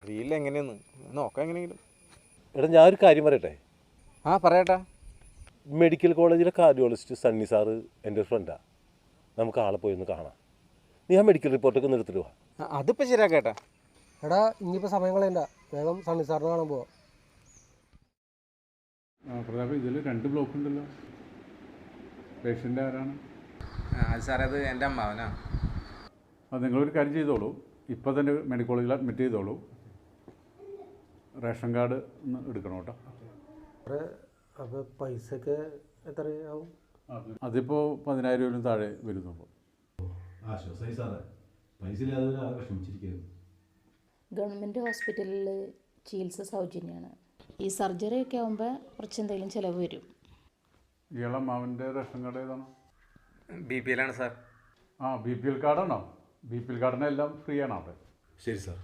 അറിയില്ല എങ്ങനെയെന്ന്, നോക്കാം എങ്ങനെയെങ്കിലും. എടാ ഞാനൊരു കാര്യം പറയട്ടെ. ആ പറയട്ടാ. മെഡിക്കൽ കോളേജിലെ കാർഡിയോളജിസ്റ്റ് സണ്ണി സാറ് എൻ്റെ ഒരു ഫ്രണ്ടാണ്. നമുക്ക് ആളെ പോയി ഒന്ന് കാണാം. നീ ആ മെഡിക്കൽ റിപ്പോർട്ടൊക്കെ ഒന്ന് എടുത്തിട്ട് വാ. അതിപ്പോൾ ശരിയാക്കേട്ടാ. എടാ ഇനിയിപ്പോൾ സമയം കളയണ്ട, വേഗം സണ്ണി സാറിനെ കാണാൻ പോവാം. പ്രതാപ്, ഇതിൽ 2 ബ്ലോക്ക് ഉണ്ടല്ലോ. പേഷ്യൻ്റ് ആരാണ്? അത് സാറേ, അത് എൻ്റെ അമ്മാവനാ. നിങ്ങളൊരു കാര്യം ചെയ്തോളൂ, ഇപ്പോൾ തന്നെ മെഡിക്കൽ കോളേജിൽ അഡ്മിറ്റ് ചെയ്തോളൂ. റേഷൻ കാർഡ് ഒന്ന് എടുക്കണം കേട്ടോ. അപ്പോൾ പൈസയൊക്കെ എത്രയാവും? അതിപ്പോൾ 10,000 രൂപ താഴെ വരുന്നുള്ളൂ. ആശ്വാസമായി സാറേ, പൈസയില്ലാതെ ആകെ വിഷമിച്ചിരിക്കുന്നു. ഗവൺമെൻറ് ഹോസ്പിറ്റലിൽ ചികിത്സ സൗജന്യമാണ്. ഈ സർജറി ഒക്കെ ആകുമ്പോൾ കുറച്ച് എന്തെങ്കിലും ചിലവ് വരും. ഇയാളെ അമ്മാവൻ്റെ റേഷൻ കാർഡ് ഏതാണ്? BPL ആണ് സാർ. BPL കാർഡാണോ? BPL കാർഡിനെല്ലാം ഫ്രീ ആണോ അവിടെ? ശരി സാർ.